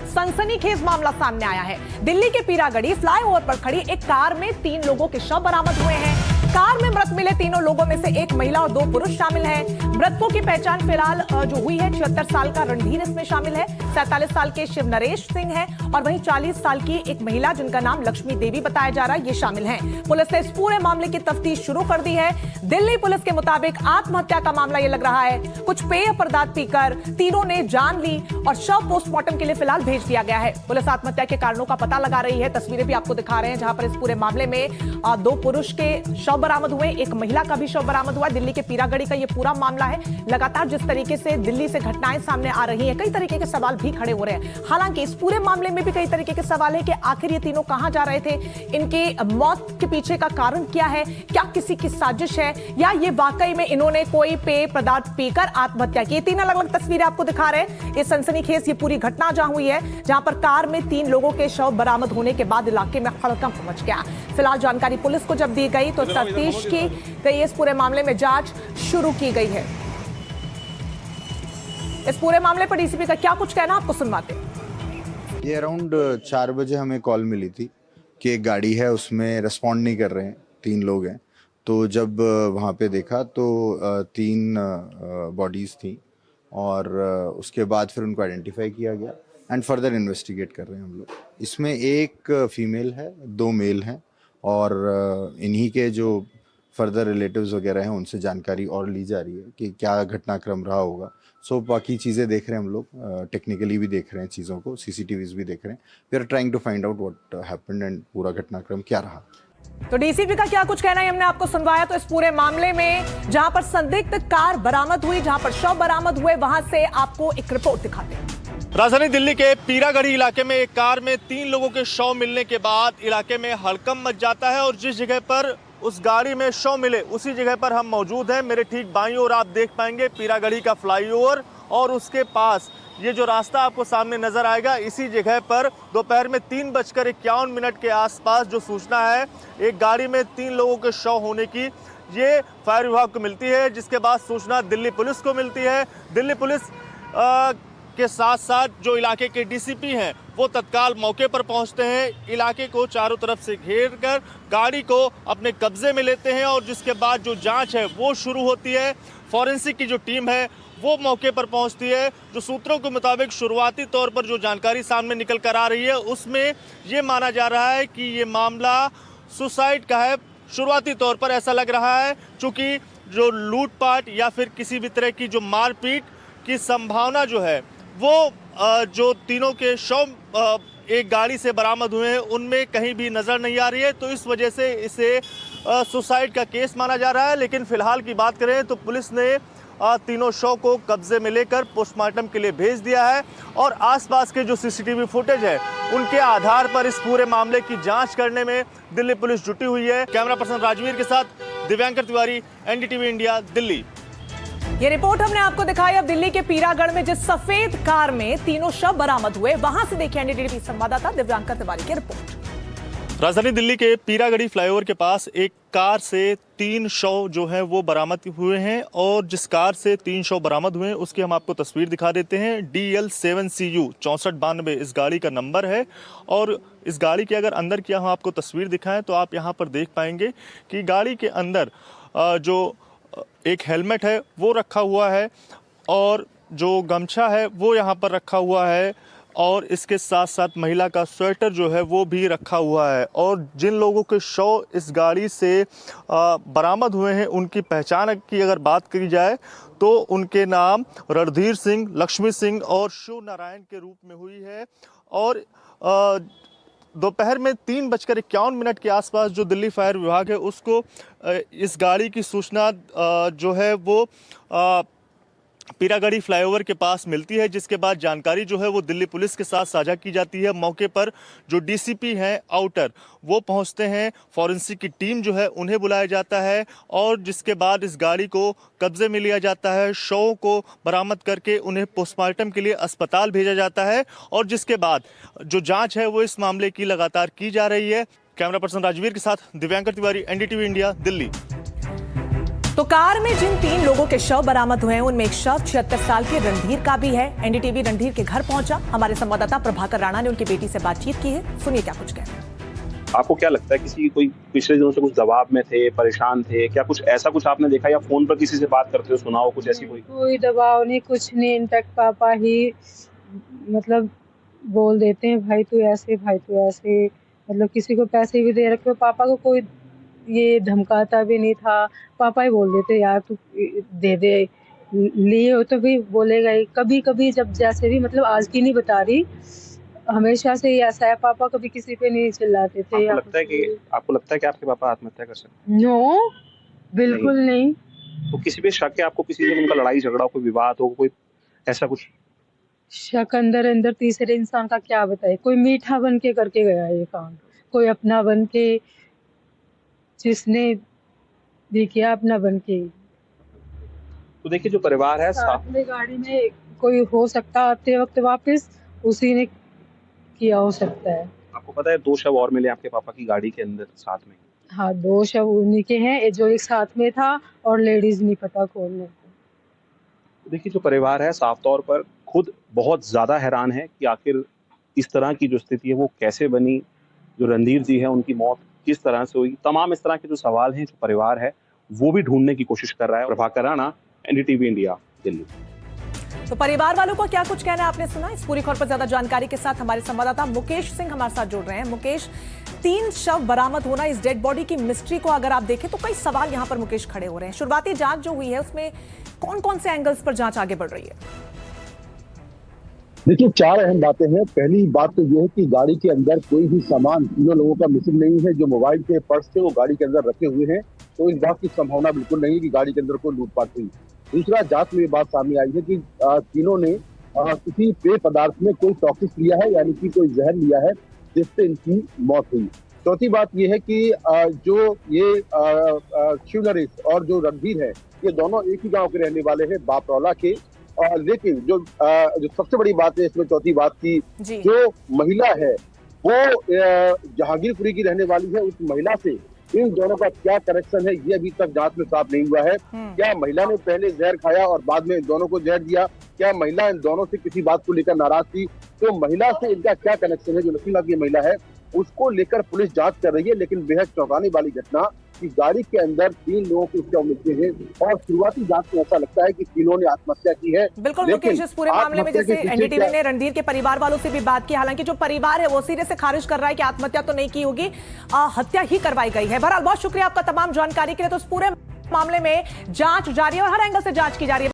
सनसनीखेज मामला सामने आया है। दिल्ली के पीरागढ़ी फ्लाईओवर पर खड़ी एक कार में 3 लोगों के शव बरामद हुए हैं। कार में मृत मिले तीनों लोगों में से एक महिला और 2 पुरुष शामिल हैं। मृतकों की पहचान फिलहाल जो हुई है, 76 साल का रणधीर इसमें शामिल है, 47 साल के शिव नरेश सिंह है और वहीं 40 साल की एक महिला जिनका नाम लक्ष्मी देवी बताया जा रहा है, ये शामिल हैं। पुलिस ने इस पूरे मामले की तफ्तीश शुरू कर दी है। दिल्ली पुलिस के मुताबिक आत्महत्या का मामला ये लग रहा है। कुछ पेय पदार्थ पीकर तीनों ने जान ली और शव पोस्टमार्टम के लिए फिलहाल भेज दिया गया है। पुलिस आत्महत्या के कारणों का पता लगा रही है। तस्वीरें भी आपको दिखा रहे हैं जहां पर इस पूरे मामले में 2 पुरुष के शव बरामद हुए, एक महिला का भी शव बरामद हुआ। दिल्ली के पीरागढ़ी का ये पूरा मामला है। लगातार जिस तरीके से दिल्ली से घटनाएं सामने आ रही हैं, कई तरीके के सवाल भी खड़े हो रहे हैं। हालांकि इस पूरे मामले में भी कई तरीके के सवाल है कि आखिर ये तीनों कहां जा रहे थे, इनकी मौत के पीछे का कारण क्या है, क्या किसी की साजिश है या ये वाकई में इन्होंने कोई पेय पदार्थ पीकर आत्महत्या की। 3 अलग-अलग तस्वीरें आपको दिखा रहे हैं। ये सनसनीखेज ये पूरी घटना जहां हुई है, जहां पर कार में 3 लोगों के शव बरामद होने के बाद इलाके में हड़कंप मच गया। फिलहाल जानकारी पुलिस को जब दी गई तो तफ्तीश की गई, इस पूरे मामले में जांच शुरू की गई है। इस पूरे मामले पर डीसीपी का क्या कुछ कहना, आपको सुनवाते हैं। ये अराउंड 4 बजे हमें कॉल मिली थी कि एक गाड़ी है, उसमें रिस्पॉन्ड नहीं कर रहे हैं, 3 लोग हैं। तो जब वहाँ पे देखा तो 3 बॉडीज़ थी और उसके बाद फिर उनको आइडेंटिफाई किया गया एंड फर्दर इन्वेस्टिगेट कर रहे हैं हम लोग। इसमें एक फीमेल है, 2 मेल हैं और इन्हीं के जो फर्दर रिलेटिव्स वगैरह हैं उनसे जानकारी और ली जा रही है कि क्या घटनाक्रम रहा होगा। सो बाकी चीज़ें देख रहे हैं हम लोग, टेक्निकली भी देख रहे हैं चीज़ों को, सीसीटीवीज भी देख रहे हैं। We are trying to find out what happened and पूरा घटनाक्रम क्या रहा। तो डीसीपी का क्या कुछ कहना है हमने आपको सुनवाया। तो इस पूरे मामले में जहां पर संदिग्ध कार बरामद हुई, जहां पर शव बरामद हुए, वहां से आपको एक रिपोर्ट दिखाते हैं। राजधानी दिल्ली के पीरागढ़ी इलाके में एक कार में 3 लोगों के शव मिलने के बाद इलाके में हड़कंप मच जाता है और जिस जगह पर उस गाड़ी में शव मिले उसी जगह पर हम मौजूद हैं। मेरे ठीक बाईं ओर आप देख पाएंगे पीरागढ़ी का फ्लाईओवर और उसके पास ये जो रास्ता आपको सामने नजर आएगा, इसी जगह पर दोपहर में 3:51 के आसपास जो सूचना है एक गाड़ी में 3 लोगों के शव होने की, ये फायर विभाग को मिलती है, जिसके बाद सूचना दिल्ली पुलिस को मिलती है। दिल्ली पुलिस के साथ साथ जो इलाके के डीसीपी हैं वो तत्काल मौके पर पहुंचते हैं, इलाके को चारों तरफ से घेर कर गाड़ी को अपने कब्जे में लेते हैं और जिसके बाद जो जांच है वो शुरू होती है। फॉरेंसिक की जो टीम है वो मौके पर पहुंचती है। जो सूत्रों के मुताबिक शुरुआती तौर पर जो जानकारी सामने निकल कर आ रही है उसमें ये माना जा रहा है कि ये मामला सुसाइड का है। शुरुआती तौर पर ऐसा लग रहा है, चूँकि जो लूटपाट या फिर किसी भी तरह की जो मारपीट की संभावना जो है वो जो तीनों के शव एक गाड़ी से बरामद हुए हैं उनमें कहीं भी नज़र नहीं आ रही है, तो इस वजह से इसे सुसाइड का केस माना जा रहा है। लेकिन फिलहाल की बात करें तो पुलिस ने तीनों शव को कब्जे में लेकर पोस्टमार्टम के लिए भेज दिया है और आसपास के जो सीसीटीवी फुटेज है उनके आधार पर इस पूरे मामले की जांच करने में दिल्ली पुलिस जुटी हुई है। कैमरा पर्सन राजवीर के साथ दिव्यांकर तिवारी, एनडीटीवी इंडिया, दिल्ली। ये रिपोर्ट हमने आपको दिखाई। अब दिल्ली के पीरागढ़ में जिस सफेद कार में 3 शव बरामद हुए, वहां से देखिए एनडीटीवी संवाददाता दिव्यांकर तिवारी की रिपोर्ट। राजधानी दिल्ली के पीरागढ़ी फ्लाईओवर के पास एक कार से 3 शव जो हैं वो बरामद हुए हैं और जिस कार से 3 शव बरामद हुए हैं उसकी हम आपको तस्वीर दिखा देते हैं। DL7CU 6492 इस गाड़ी का नंबर है और इस गाड़ी के अगर अंदर की हम आपको तस्वीर दिखाएं तो आप यहाँ पर देख पाएंगे कि गाड़ी के अंदर जो एक हेलमेट है वो रखा हुआ है और जो गमछा है वो यहाँ पर रखा हुआ है और इसके साथ साथ महिला का स्वेटर जो है वो भी रखा हुआ है। और जिन लोगों के शव इस गाड़ी से बरामद हुए हैं उनकी पहचान की अगर बात करी जाए तो उनके नाम रणधीर सिंह, लक्ष्मी सिंह और शिव नारायण के रूप में हुई है। और दोपहर में 3:51 के आसपास जो दिल्ली फायर विभाग है उसको इस गाड़ी की सूचना जो है वो पीरागढ़ी फ्लाईओवर के पास मिलती है, जिसके बाद जानकारी जो है वो दिल्ली पुलिस के साथ साझा की जाती है। मौके पर जो डीसीपी हैं आउटर वो पहुंचते हैं, फॉरेंसिक की टीम जो है उन्हें बुलाया जाता है और जिसके बाद इस गाड़ी को कब्जे में लिया जाता है, शवों को बरामद करके उन्हें पोस्टमार्टम के लिए अस्पताल भेजा जाता है और जिसके बाद जो जाँच है वो इस मामले की लगातार की जा रही है। कैमरा पर्सन राजवीर के साथ दिव्यांकर तिवारी, एनडीटीवी इंडिया, दिल्ली। तो कार में जिन 3 लोगों के शव बरामद हुए हैं उनमें एक शव 76 साल के रणधीर का भी है। एनडीटीवी रणधीर के घर पहुंचा। हमारे संवाददाता प्रभाकर राणा ने उनकी बेटी से बातचीत की है। सुनिए क्या कुछ कह रहे हैं। आपको क्या लगता है किसी कोई पिछले दिनों से कुछ दबाव में थे, परेशान थे, क्या कुछ ऐसा कुछ आपने देखा या फोन पर किसी से बात करते हो सुना हो कुछ ऐसी कोई दबाव नहीं, कुछ नहीं। इनफैक्ट पापा ही मतलब बोल देते हैं भाई तू ऐसे, भाई तू ऐसे। मतलब किसी को पैसे भी दे रखे हो, पापा को कोई ये धमकाता भी नहीं था। पापा ही बोल देते यार तू दे दे, लिए हो तो भी बोलेगा ही। कभी कभी जब जैसे भी, मतलब आज की नहीं बता रही, हमेशा से ही ऐसा है। पापा कभी किसी पे नहीं चिल्लाते थे। आपको लगता है कि आपके पापा आत्महत्या कर सकते हैं? नो, बिल्कुल नहीं। तो किसी पे शक है आपको, किसी से उनका लड़ाई झगड़ा हो, कोई विवाद हो, कोई ऐसा कुछ? शक अंदर तीसरे इंसान का क्या बताए। कोई मीठा बन के करके गया ये काम, कोई अपना बन के, जिसने भी किया अपना बन के। तो देखिए जो परिवार है साथ में गाड़ी में कोई हो सकता आते वक्त वापस उसी ने किया हो सकता है। आपको पता है 2 शव और मिले आपके पापा की गाड़ी के अंदर साथ में? हाँ, 2 शव उन्हीं के हैं, जो एक साथ में था और लेडीज नहीं पता कौन है। देखिए जो परिवार है साफ तौर पर खुद बहुत ज्यादा हैरान है कि आखिर इस तरह की जो स्थिति है वो कैसे बनी, जो रणधीर जी है उनकी मौत किस तरह से हुई। तमाम इस तरह के जो सवाल हैं जो परिवार है वो भी ढूंढने की कोशिश कर रहा है। Prabhakar Rana, NDTV India, Delhi. तो परिवार वालों को क्या कुछ कहना है आपने सुना। इस पूरी खबर पर ज्यादा जानकारी के साथ हमारे संवाददाता मुकेश सिंह हमारे साथ जुड़ रहे हैं। मुकेश, 3 शव बरामद होना, इस डेड बॉडी की मिस्ट्री को अगर आप देखें तो कई सवाल यहां पर मुकेश खड़े हो रहे हैं। शुरुआती जांच जो हुई है उसमें कौन कौन से एंगल्स पर जांच आगे बढ़ रही है? देखिए 4 अहम बातें हैं। पहली बात तो ये है कि गाड़ी के अंदर कोई भी सामान तीनों लोगों का मिसिंग नहीं है। जो मोबाइल थे, पर्स थे, वो गाड़ी के अंदर रखे हुए हैं, तो इस बात की संभावना बिल्कुल नहीं है कि गाड़ी के अंदर कोई लूटपाट हुई। दूसरा, जांच में ये बात सामने आई है कि तीनों ने किसी पेय पदार्थ में कोई टॉक्सिस लिया है, यानी कि कोई जहर लिया है जिससे इनकी मौत हुई। चौथी बात ये है कि जो ये शिव नरेश और जो रणधीर है, ये दोनों एक ही गांव के रहने वाले हैं, बापरौला के। लेकिन जो सबसे बड़ी बात है इसमें, चौथी बात की, जो महिला है वो जहांगीरपुरी की रहने वाली है। उस महिला से इन दोनों का क्या कनेक्शन है ये अभी तक जांच में साफ नहीं हुआ है। क्या महिला ने पहले जहर खाया और बाद में इन दोनों को जहर दिया? क्या महिला इन दोनों से किसी बात को लेकर नाराज थी? तो महिला से इनका क्या कनेक्शन है? जो लक्ष्मीनाथ की महिला है उसको लेकर पुलिस जांच कर रही है। लेकिन बेहद चौंकाने वाली घटना कि गाड़ी के अंदर 3 लोगों के शव मिलते हैं और शुरुआती जांच में ऐसा लगता है कि तीनों ने आत्महत्या की है। बिल्कुल मुकेश, इस पूरे मामले में जैसे एनडीटीवी ने रणधीर के परिवार वालों से भी बात की, हालांकि जो परिवार है वो सिरे से खारिज कर रहा है कि आत्महत्या तो नहीं की होगी, हत्या ही करवाई गई है। बहरहाल बहुत शुक्रिया आपका तमाम जानकारी के लिए। तो इस पूरे मामले में जांच जारी है और हर एंगल से जांच की जा रही है।